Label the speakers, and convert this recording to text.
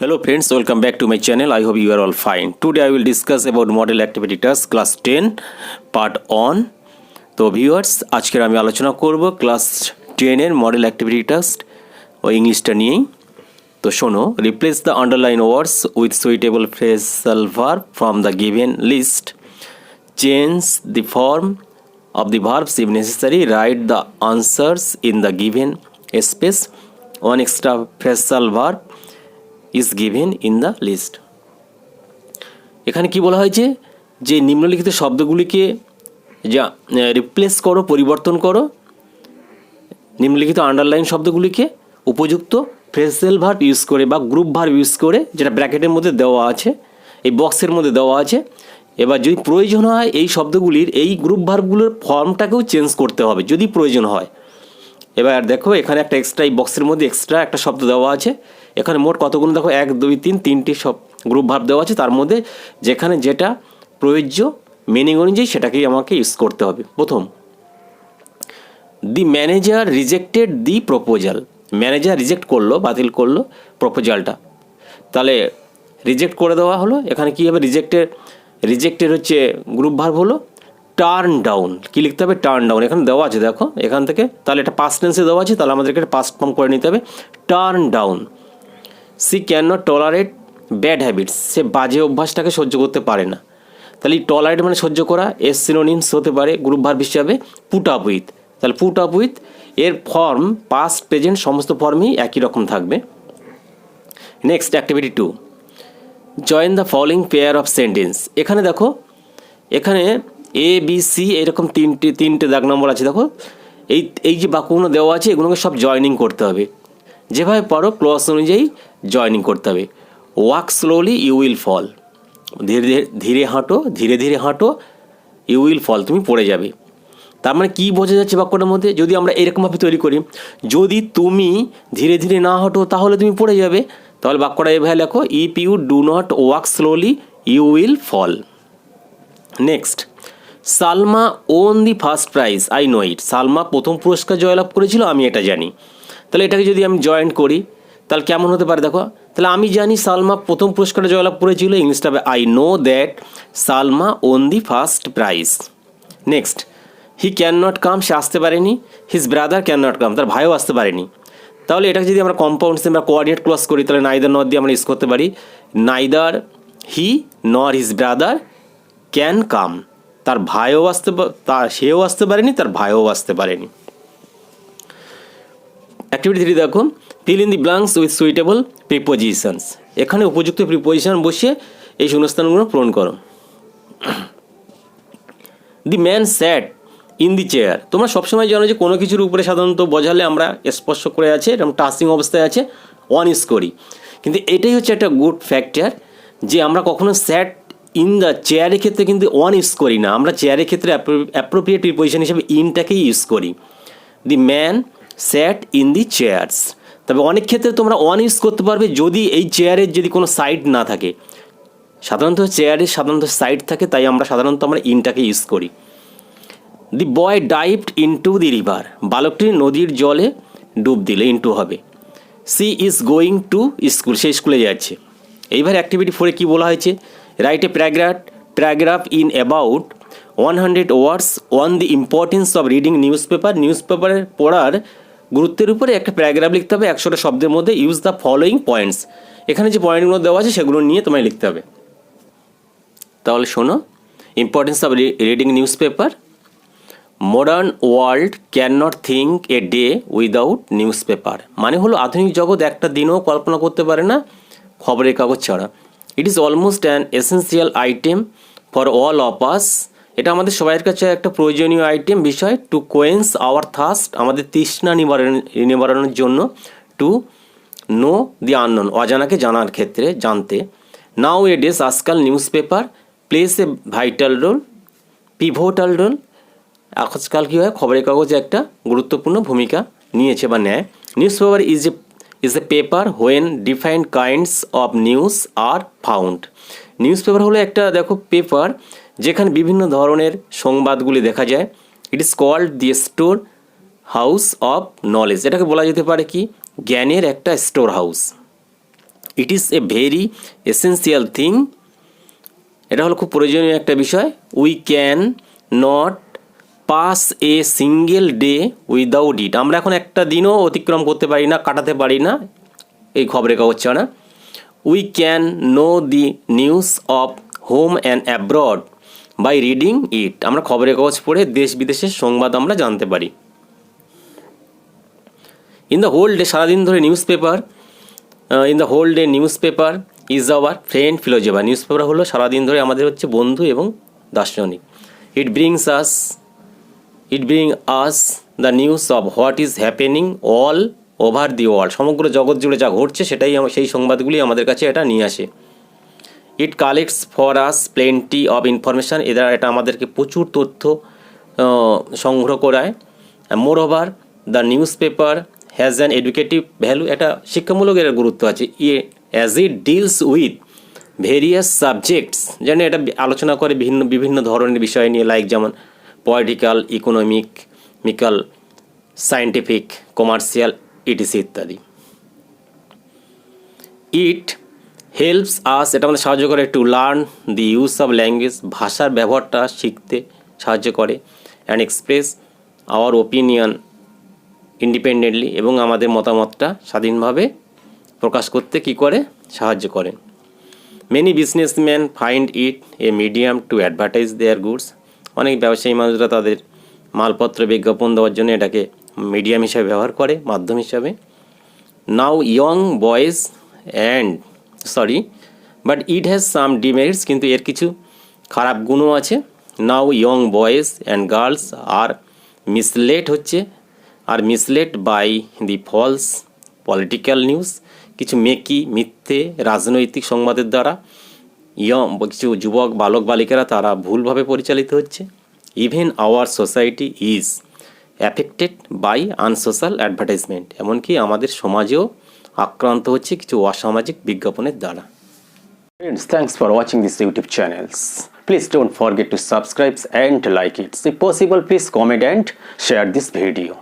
Speaker 1: Hello friends, welcome back to my channel. I hope you are all fine. Today I will discuss about model activity task class 10 part 1. তো viewers, আজকে আমি আলোচনা করব class 10 এর model activity task ও ইংলিশটা নিয়েই। তো শোনো, replace the underline words with suitable phrasal verb from the given list, change the form of the verbs if necessary, write the answers in the given space, one extra phrasal verb is given in the list. এখানে কি বলা হয়েছে যে নিম্নলিখিত শব্দগুলিকে যা replace করো, পরিবর্তন করো, নিম্নলিখিত আন্ডারলাইন শব্দগুলিকে উপযুক্ত ফ্রেজাল ভার্ব ইউজ করে বা গ্রুপ ভার্ব ইউজ করে, যেটা ব্র্যাকেটের মধ্যে দেওয়া আছে, এই বক্সের মধ্যে দেওয়া আছে। এবার যদি প্রয়োজন হয় এই শব্দগুলির এই গ্রুপ ভার্বগুলোর ফর্মটাকেও চেঞ্জ করতে হবে যদি প্রয়োজন হয়। এবার দেখো, এখানে একটা এক্সট্রা, এই বক্সের মধ্যে এক্সট্রা একটা শব্দ দেওয়া আছে। এখানে মোট কতগুলো দেখো, 1 2 3 তিনটি সব গ্রুপ ভার্ব দেওয়া আছে। তার মধ্যে যেখানে যেটা প্রযোজ্য মিনিং অনুযায়ী সেটাকেই আমাকে ইউজ করতে হবে। প্রথম, the manager rejected the proposal. Manager reject করলো, বাতিল করলো প্রপোজালটা, তাহলে রিজেক্ট করে দেওয়া হলো। এখানে কী হবে, রিজেক্টেড হচ্ছে গ্রুপ ভার্ব হলো টার্ন ডাউন। কী লিখতে হবে, টার্ন ডাউন। এখানে দেওয়া আছে দেখো, এখান থেকে, তাহলে এটা পাস্ট টেন্সে দেওয়া আছে, তাহলে আমাদেরকে পাস্ট ফর্ম করে নিতে হবে, turn down. She can not tolerate bad habits. সে বাজে অভ্যাসটাকে সহ্য করতে পারে না। তাহলে এই টলারেট মানে সহ্য করা, এর সিনোনিমস হতে পারে গ্রুপ ভার্ব হিসাবে পুট আপ উইথ। তাহলে পুট আপ উইথ এর ফর্ম পাস্ট প্রেজেন্ট সমস্ত ফর্মই একই রকম থাকবে। Next, activity 2, join the following pair of sentence. এখানে দেখো, এখানে এ বি সি এরকম তিনটে দাগ নম্বর আছে। দেখো, এই যে বাক্যগুলো দেওয়া আছে এগুলোকে সব জয়েনিং করতে হবে। যেভাবে পারো ক্লজ অনুযায়ী জয়েনিং করতে হবে। Walk slowly you will fall. ধীরে ধীরে হাঁটো, ধীরে ধীরে হাঁটো, ইউ উইল ফল, তুমি পড়ে যাবে। তার মানে কী বোঝা যাচ্ছে বাক্যটার মধ্যে? যদি আমরা এরকমভাবে তৈরি করি, যদি তুমি ধীরে ধীরে না হাঁটো তাহলে তুমি পড়ে যাবে। তাহলে বাক্যটা এভাবে লেখো, if you do not walk slowly you will fall. Next, Salma won the first prize, I know it. Salma প্রথম পুরস্কার জয়লাভ করেছিল, আমি এটা জানি। তাহলে এটাকে যদি আমি জয়েন্ট করি তাহলে কেমন হতে পারে দেখো, তাহলে আমি জানি সালমা প্রথম পুরস্কার জয়লাভ করেছিল, ইংলিশটা হবে I know that Salma won the first prize. Next, he can not come, সে আসতে পারেনি। His brother can not come, তার ভাইও আসতে পারেনি। তাহলে এটাকে যদি আমরা কম্পাউন্ডসে আমরা কোঅর্ডিনেট ক্লজ করি, তাহলে নাইদার নট দিয়ে আমরা ইউজ করতে পারি, নাইদার হি নর হিজ ব্রাদার ক্যান কাম। তার ভাইও সেও আসতে পারেনি, তার ভাইও আসতে পারেনি। অ্যাক্টিভিটি 3 দেখো, fill in the blanks with suitable prepositions. এখানে উপযুক্ত প্রিপোজিশন বসিয়ে এই শূন্যস্থানগুলো পূরণ করো। The man sat in the chair. তোমরা সবসময় জানো যে কোনো কিছুর উপরে সাধারণত বোঝালে আমরা স্পর্শ করে আছে, এরকম টাচিং অবস্থায় আছে, অন ইউজ করি। কিন্তু এটাই হচ্ছে একটা গুড ফ্যাক্টর যে আমরা কখনো স্যাট ইন দ্য চেয়ারের ক্ষেত্রে কিন্তু অন ইউজ করি না, আমরা চেয়ারের ক্ষেত্রে অ্যাপ্রোপ্রিয়েট প্রিপোজিশন হিসেবে ইনটাকেই ইউজ করি। The man sat in the chairs. তবে অনেক ক্ষেত্রে তোমরা অন ইউজ করতে পারবে যদি এই চেয়ারের যদি কোনো সাইড না থাকে। সাধারণত চেয়ারের সাইড থাকে, তাই আমরা ইনটাকে ইউজ করি। The boy dived into the river. বালকটি নদীর জলে ডুব দিলে ইনটু হবে। She is going to school, সে স্কুলে যাচ্ছে। এইবার অ্যাক্টিভিটি 4 কী বলা হয়েছে, write a paragraph in about 100 words on the importance of reading newspaper. News পেপারে পড়ার গুরুত্বের উপরে একটা প্যারাগ্রাফ লিখতে হবে 100টা শব্দের মধ্যে। Use the following points. এখানে যে পয়েন্টগুলো দেওয়া আছে সেগুলো নিয়ে তোমায় লিখতে হবে। তাহলে শোনো, importance of reading news paper. Modern world can not think a day without news paper. মানে হলো আধুনিক জগৎ একটা দিনও কল্পনা করতে পারে না খবরের কাগজ ছাড়া। It is almost an essential item for all of us. এটা আমাদের সবাইয়ের কাছে একটা প্রয়োজনীয় আইটেম, বিষয়। টু কোয়েন্স আওয়ার থার্স্ট, আমাদের তৃষ্ণা নিবারণের জন্য। টু নো দি আননোন, অজানাকে জানার ক্ষেত্রে, জানতে। নাও এ ডেস, আজকাল newspaper place a vital role, pivotal role. আজকাল কী হয়, খবরের কাগজে একটা গুরুত্বপূর্ণ ভূমিকা নিয়েছে বা নেয়। News paper is a paper when defined kinds of news are found. News paper হলো একটা দেখো পেপার যেখানে বিভিন্ন ধরনের সংবাদগুলি দেখা যায়। It is called the store house of knowledge. এটাকে বলা যেতে পারে কি, জ্ঞানের একটা store house. It is a very essential thing, এটা হলো খুব প্রয়োজনীয় একটা বিষয়। We cannot pass a single day without it, আমরা এখন একটা দিনও অতিক্রম করতে পারি না, কাটাতে পারি না এই খবরের কাগজ ছাড়া। We can know the news of home and abroad by reading it, আমরা খবরের কাগজ পড়ে দেশ বিদেশের সংবাদ আমরা জানতে পারি। ইন দ্য হোল ডে, সারাদিন ধরে newspaper, in the whole day newspaper is our friend philosopher, newspaper হলো সারাদিন ধরে আমাদের হচ্ছে বন্ধু এবং দার্শনিক। It bring us the news of what is happening all over the world, সমগ্র জগৎ জুড়ে যা ঘটছে সেটাই সেই সংবাদগুলি আমাদের কাছে এটা নিয়ে আসে। It collects for us plenty of information, এটা আমাদেরকে প্রচুর তথ্য সংগ্রহ করায়। Moreover the newspaper has an educative value, এটা শিক্ষামূলক এর গুরুত্ব আছে। As it deals with various subjects, যেন এটা আলোচনা করে বিভিন্ন ধরনের বিষয় নিয়ে, লাইক যেমন political, economical, scientific, commercial, etc ইত্যাদি। ইট হেল্পস আস, এটা আমাদের সাহায্য করে to learn the use of language, ভাষার ব্যবহারটা শিখতে সাহায্য করে। And express hour opinion independently, এবং আমাদের মতামতটা স্বাধীনভাবে প্রকাশ করতে কী করে, সাহায্য করে। Many businessman find it a medium to advertise their goods, অনেক ব্যবসায়ী মানুষরা তাদের মালপত্র বিজ্ঞাপন দেওয়ার জন্য এটাকে মিডিয়াম হিসাবে ব্যবহার করে, মাধ্যম হিসাবে। Now young boys but it has some demerits, কিন্তু এর কিছু খারাপ গুণও আছে। Now young boys and girls are misled by the false political news, কিছু মিথ্যে রাজনৈতিক সংবাদের দ্বারা কিছু যুবক বালক বালিকারা তারা ভুলভাবে পরিচালিত হচ্ছে। Even our society is affected by unsocial advertisement, এমনকি আমাদের সমাজেও আক্রান্ত হচ্ছে কিছু অসামাজিক বিজ্ঞাপনের দ্বারা। Friends, thanks for watching this YouTube channels. Please don't forget to subscribe and like it. If possible, please comment and share this video.